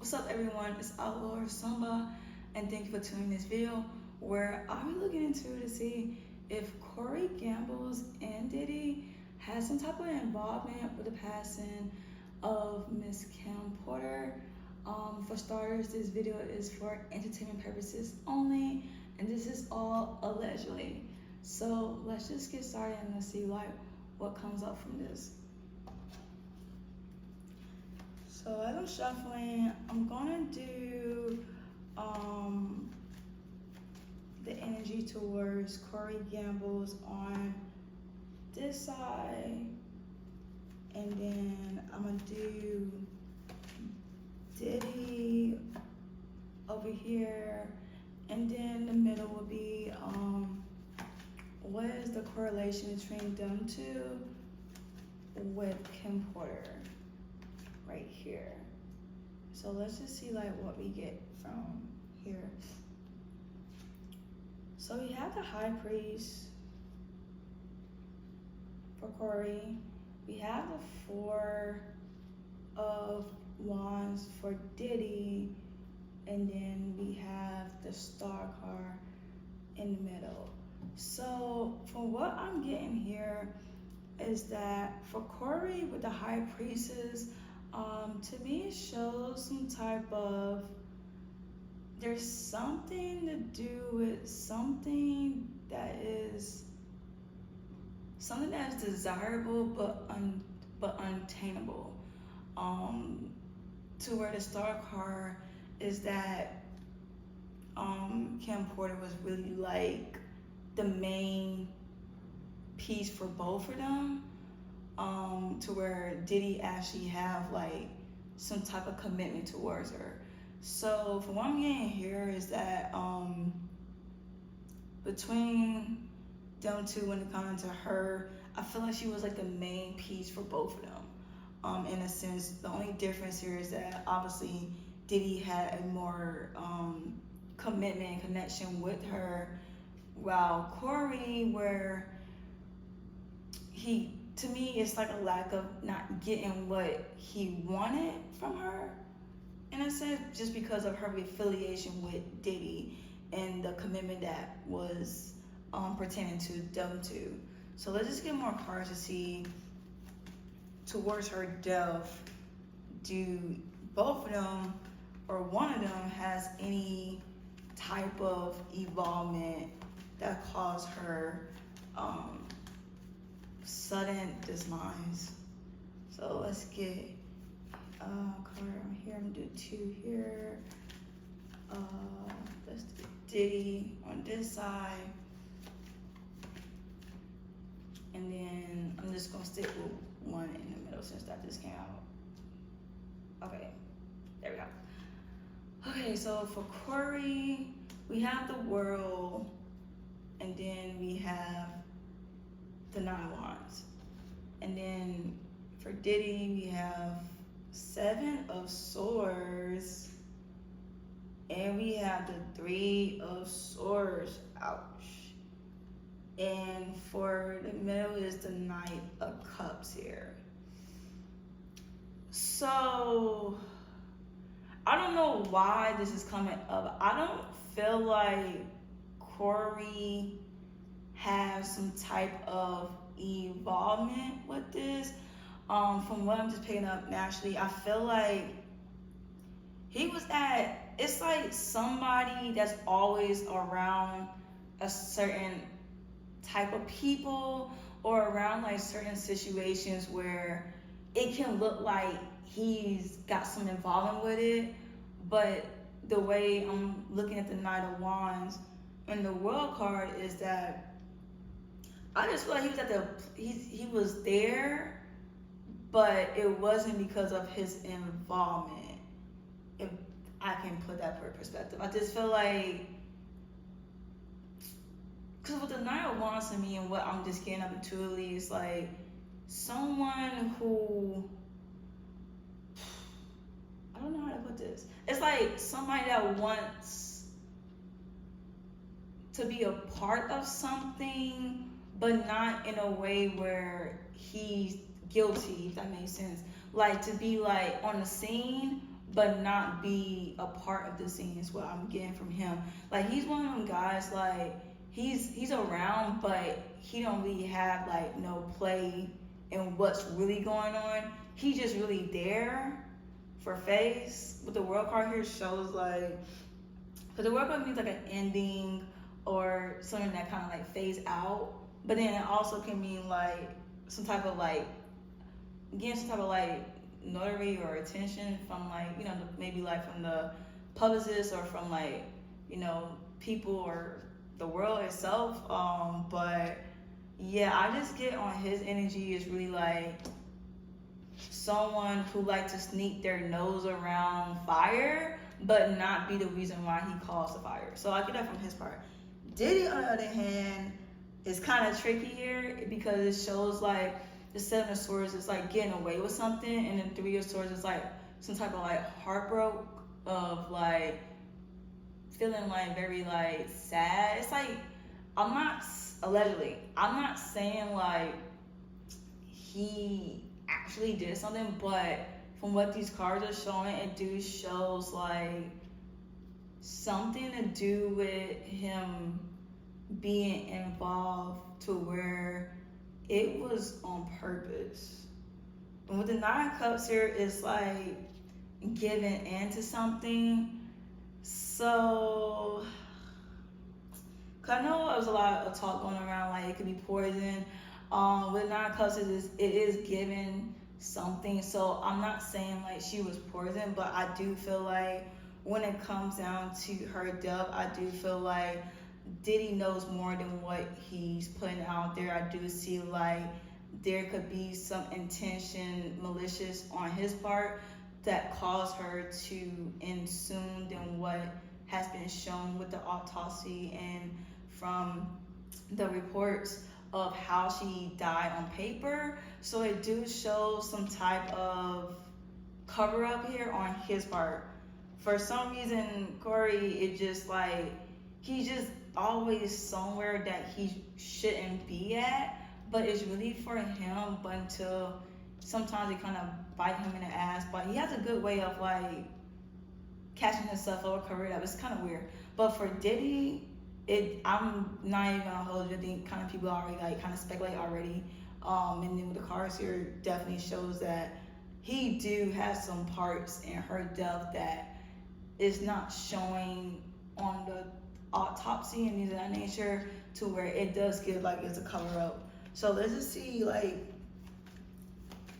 What's up everyone, it's Outlaw Samba and thank you for tuning this video where I'll be looking into to see if Corey Gambles and Diddy has some type of involvement with the passing of Miss Kim Porter. For starters, this video is for entertainment purposes only and this is all allegedly. So let's just get started and let's see what comes up from this. So as I'm shuffling, I'm gonna do the energy towards Corey Gambles on this side, and then I'm gonna do Diddy over here, and then the middle will be what is the correlation between them two with Kim Porter right here. So let's just see what we get from here. So we have the High Priest for Corey. We have the Four of Wands for Diddy, and then we have the Star card in the middle. So from what I'm getting here is that for Corey with the High Priestess, to me it shows some type of, there's something to do with something that is desirable but unattainable. To where the Star card is that Kim Porter was really like the main piece for both of them. To where Diddy actually have like some type of commitment towards her. So from what I'm getting here is that between them two, when it comes to her, I feel like she was like the main piece for both of them. In a sense, the only difference here is that obviously Diddy had a more commitment and connection with her, while Corey, where to me, it's like a lack of not getting what he wanted from her, in a sense, just because of her affiliation with Diddy and the commitment that was pertaining to them two. So let's just get more cards to see towards her death. Do both of them or one of them has any type of involvement that caused her sudden demise? So let's get a card on here. I'm gonna do two here. Let's do Diddy on this side, and then I'm just gonna stick with one in the middle since that just came out. Okay, there we go. Okay, so for Corey, we have the World, and then we have the Nine of Wands. And then for Diddy, we have Seven of Swords, and we have the Three of Swords. Ouch. And for the middle is the Knight of Cups here. So I don't know why this is coming up. I don't feel like Corey has some type of involvement with this. From what I'm just picking up naturally, I feel like it's like somebody that's always around a certain type of people or around like certain situations where it can look like he's got some involvement with it, but the way I'm looking at the Knight of Wands and the World card is that I just feel like he was there, but it wasn't because of his involvement, if I can put that in perspective. I just feel like, because with the Nine of Wands to me and what I'm just getting up intuitively is like someone who, I don't know how to put this. It's like somebody that wants to be a part of something, but not in a way where he's guilty, if that makes sense. Like to be like on the scene, but not be a part of the scene is what I'm getting from him. Like he's one of them guys, like he's around, but he don't really have like no play in what's really going on. He's just really there for face. With the world card here shows like, because the world card means like an ending or something that kind of like fades out, but then it also can mean like some type of like getting some type of like notary or attention from like, you know, maybe like from the publicist or from like, you know, people or the world itself. But yeah, I just get on his energy is really like someone who like to sneak their nose around fire but not be the reason why he caused the fire. So I get that from his part. Diddy, on the other hand, is kind of tricky here because it shows like the Seven of Swords is like getting away with something, and then Three of Swords is like some type of like heartbreak of like feeling like very like sad. It's like I'm not saying like he actually did something, but from what these cards are showing, it shows like something to do with him being involved to where it was on purpose. And with the Nine of Cups here, it's like giving into something. So, cause I know there was a lot of talk going around like it could be poison. With Nine of Cups, it is giving something. So I'm not saying like she was poisoned, but I do feel like when it comes down to her death, I do feel like Diddy knows more than what he's putting out there. I do see like there could be some intention malicious on his part that caused her to end sooner than what has been shown with the autopsy and from the reports of how she died on paper. So it do show some type of cover up here on his part. For some reason, Corey, it just like he's just always somewhere that he shouldn't be at, but it's really for him. But until sometimes it kind of bite him in the ass. But he has a good way of like catching himself over cover it up. It's kind of weird. But for Diddy, I'm not even gonna hold you. I think kind of people already like kind of speculate already. And then with the cards here, definitely shows that he do have some parts in her death that is not showing on the autopsy and things of that nature, to where it does give like it's a cover up. So let's just see like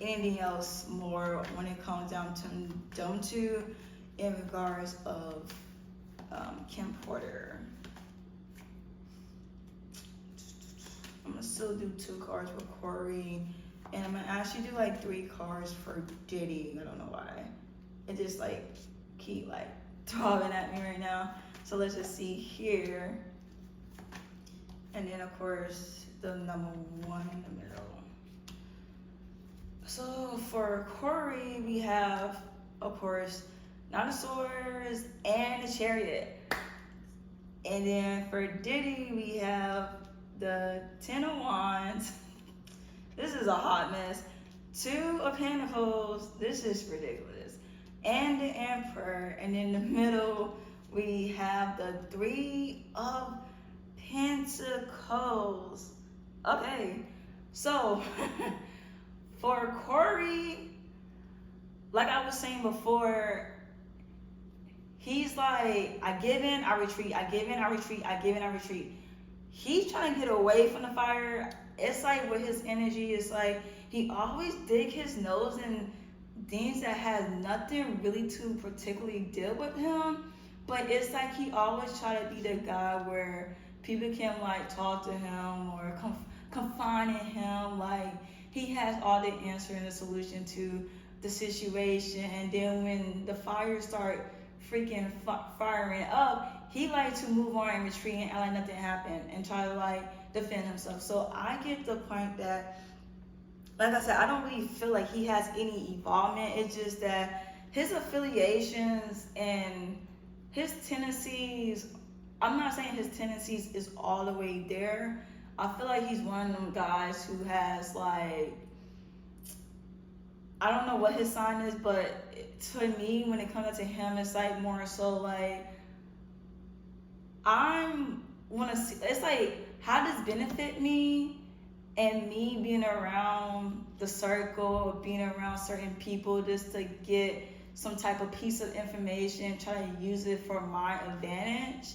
anything else more when it comes down to them two in regards of Kim Porter. I'm gonna still do 2 cards for Corey, and I'm gonna actually do like 3 cards for Diddy. I don't know why. It just like keep like throbbing at me right now. So let's just see here. And then of course the number 1 in the middle. So for Corey, we have, of course, Nine of Swords and the Chariot. And then for Diddy, we have the 10 of Wands. This is a hot mess. 2 of Pentacles. This is ridiculous. And the Emperor. And in the middle, we have the 3 of Pentacles. Okay, so for Corey, like I was saying before, he's like, I give in, I retreat, I give in, I retreat, I give in, I retreat. He's trying to get away from the fire. It's like with his energy, it's like he always dig his nose in things that has nothing really to particularly deal with him. But it's like he always try to be the guy where people can like talk to him or confine in him. Like he has all the answer and the solution to the situation. And then when the fire start freaking firing up, he like to move on and retreat and act like nothing happened and try to like defend himself. So I get the point that, like I said, I don't really feel like he has any involvement. It's just that his affiliations and his tendencies, I'm not saying his tendencies is all the way there. I feel like he's one of them guys who has like I don't know what his sign is, but to me, when it comes to him, it's like more so like I'm want to see. It's like how does benefit me, and me being around the circle, being around certain people, just to get some type of piece of information, try to use it for my advantage.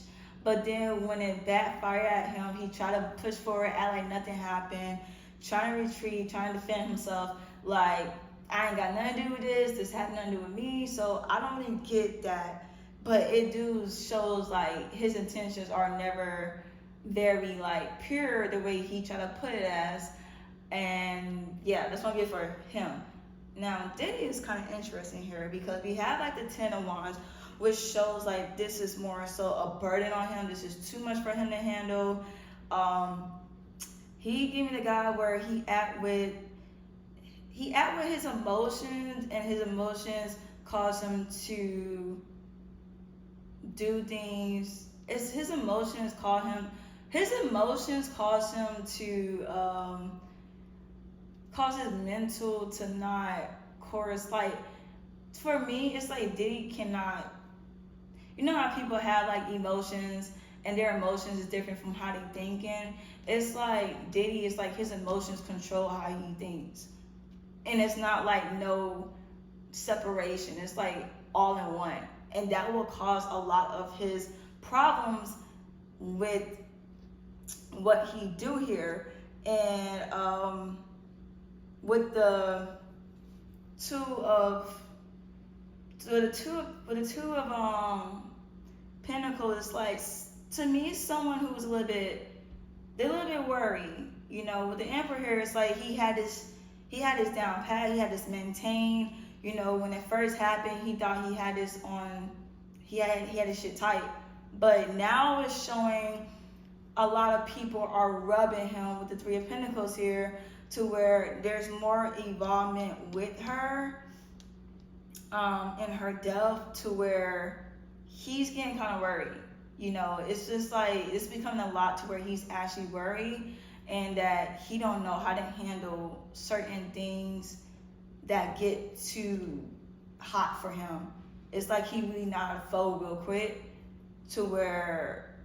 But then when it backfired at him, he tried to push forward, act like nothing happened, trying to retreat, trying to defend himself. Like, I ain't got nothing to do with this. This had nothing to do with me. So I don't really get that. But it do shows like his intentions are never very like pure the way he tried to put it as. And yeah, that's one good for him. Now Diddy is kind of interesting here because we have like the 10 of Wands, which shows like this is more so a burden on him. This is too much for him to handle. Um, he gave me the guy where he act with his emotions, and his emotions cause him to do things. It's his emotions cause him. His emotions cause him to cause his mental to not chorus. Like for me, it's like Diddy cannot. You know how people have like emotions, and their emotions is different from how they thinking. It's like Diddy is like his emotions control how he thinks, and it's not like no separation. It's like all in one, and that will cause a lot of his problems with what he do here. And with the two of Pentacles, it's like to me someone who was they're a little bit worried. You know, with the Emperor here, it's like he had this down pat, he had this maintained. You know, when it first happened, he thought he had this on, he had his shit tight. But now it's showing a lot of people are rubbing him with the Three of Pentacles here, to where there's more involvement with her in her death, to where he's getting kind of worried. You know, it's just like it's becoming a lot to where he's actually worried, and that he don't know how to handle certain things that get too hot for him. It's like he really not a fold real quick, to where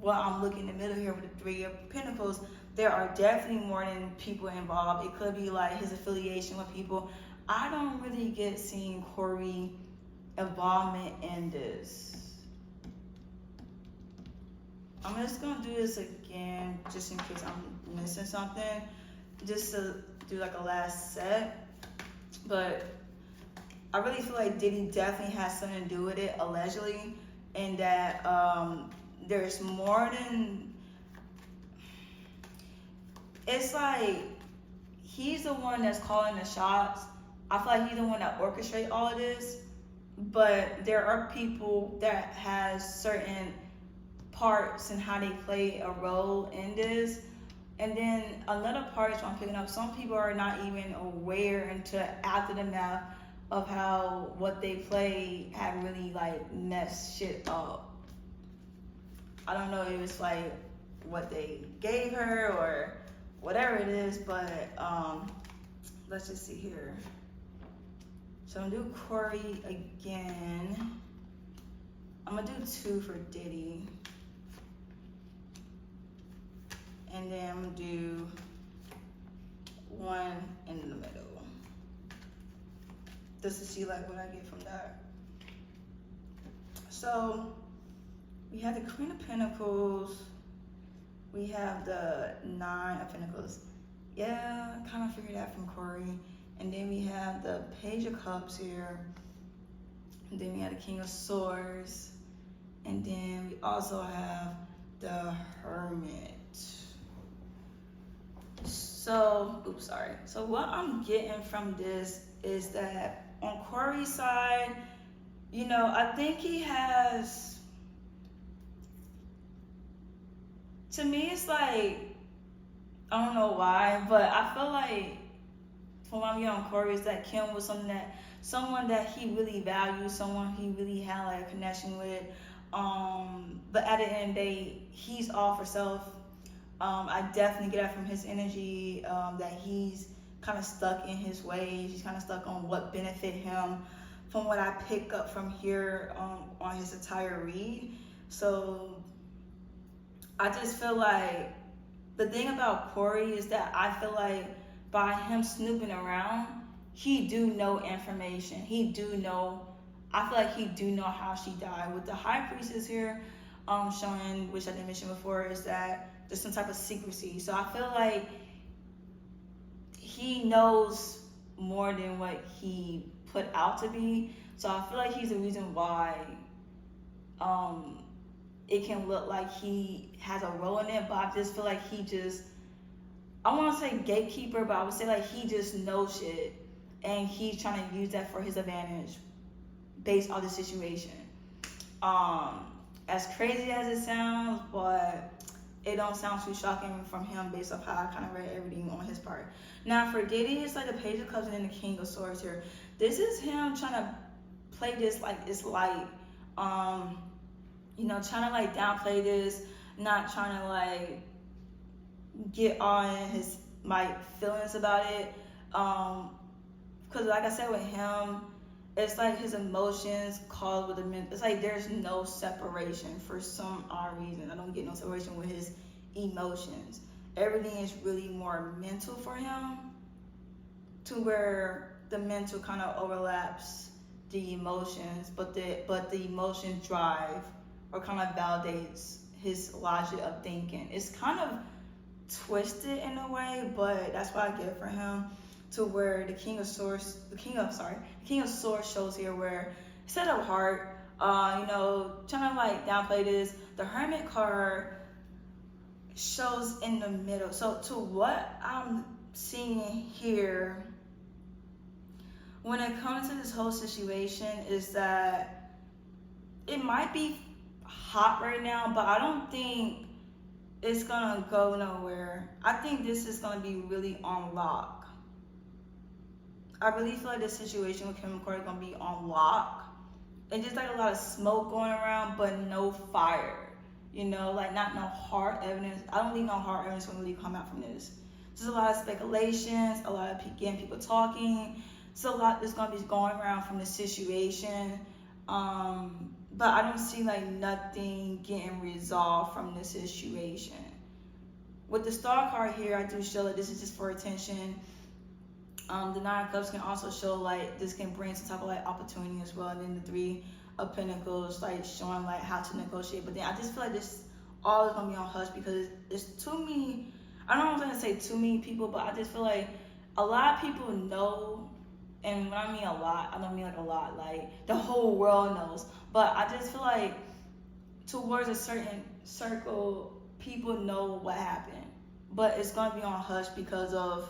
I'm looking in the middle here with the Three of Pentacles, there are definitely more than people involved. It could be like his affiliation with people. I don't really get seeing Corey involvement in this. I'm just gonna do this again just in case I'm missing something, just to do like a last set. But I really feel like Diddy definitely has something to do with it, allegedly, and that there's more than, it's like he's the one that's calling the shots. I feel like he's the one that orchestrates all of this, but there are people that has certain parts and how they play a role in this. And then another part is what I'm picking up, some people are not even aware until after the math of how what they play had really like messed shit up. I don't know if it's like what they gave her or whatever it is, but let's just see here. So I'm gonna do Corey again. I'm gonna do 2 for Diddy. And then I'm gonna do 1 in the middle. Just to see like what I get from that. So we have the Queen of Pentacles. We have the 9 of Pentacles. Yeah, I kind of figured that from Corey. And then we have the Page of Cups here. And then we have the King of Swords. And then we also have the Hermit. So, oops, sorry. So what I'm getting from this is that on Corey's side, you know, I think he has, to me it's like, I don't know why, but I feel like from what I'm getting on Corey is that Kim was someone that he really valued, someone he really had like a connection with. But at the end of the day, he's all for self. I definitely get that from his energy, that he's kind of stuck in his ways. He's kind of stuck on what benefit him from what I pick up from here on his entire read. So I just feel like the thing about Corey is that I feel like by him snooping around, he do know information. He do know, I feel like he do know how she died. With the high priestess here showing, which I didn't mention before, is that there's some type of secrecy. So I feel like he knows more than what he put out to be. So I feel like he's the reason why it can look like he has a role in it, but I just feel like he just, I want to say gatekeeper, but I would say like he just knows shit and he's trying to use that for his advantage based on the situation. As crazy as it sounds, but it don't sound too shocking from him based off how I kind of read everything on his part. Now for Diddy, it's like the Page of Cups and then the King of Swords here. This is him trying to play this like it's light. You know, trying to like downplay this, not trying to like get on his like feelings about it. Cause like I said with him, it's like his emotions caused with the mental. It's like there's no separation for some odd reason. I don't get no separation with his emotions. Everything is really more mental for him, to where the mental kind of overlaps the emotions, but the emotions drive or kind of validates his logic of thinking. It's kind of twisted in a way, but that's what I get for him. To where the King of Swords shows here where set of heart, you know, trying to like downplay this. The Hermit card shows in the middle. So to what I'm seeing here when it comes to this whole situation is that it might be hot right now, but I don't think it's gonna go nowhere. I think this is gonna be really on lock. I really feel like this situation with Kim and Corey is gonna be on lock. And just like a lot of smoke going around, but no fire. You know, like not no hard evidence. I don't think no hard evidence will really come out from this. Just a lot of speculations, a lot of getting people talking. So a lot that's gonna be going around from the situation. But I don't see like nothing getting resolved from this situation. With the Star card here, I do show that this is just for attention. The Nine of Cups can also show like this can bring some type of like opportunity as well. And then the Three of Pentacles like showing like how to negotiate. But then I just feel like this all is gonna be on hush because there's too many, I don't know if I'm gonna say too many people, but I just feel like a lot of people know. And when I mean a lot, I don't mean like a lot, like the whole world knows. But I just feel like towards a certain circle, people know what happened. But it's gonna be on hush because of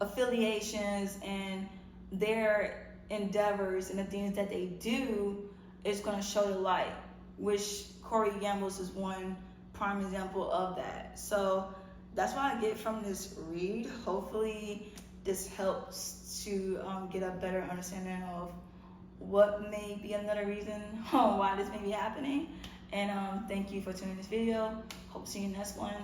affiliations and their endeavors and the things that they do is going to show the light, which Corey Gambles is one prime example of that. So that's what I get from this read. Hopefully this helps to get a better understanding of what may be another reason why this may be happening. And thank you for tuning in this video. Hope to see you in the next one.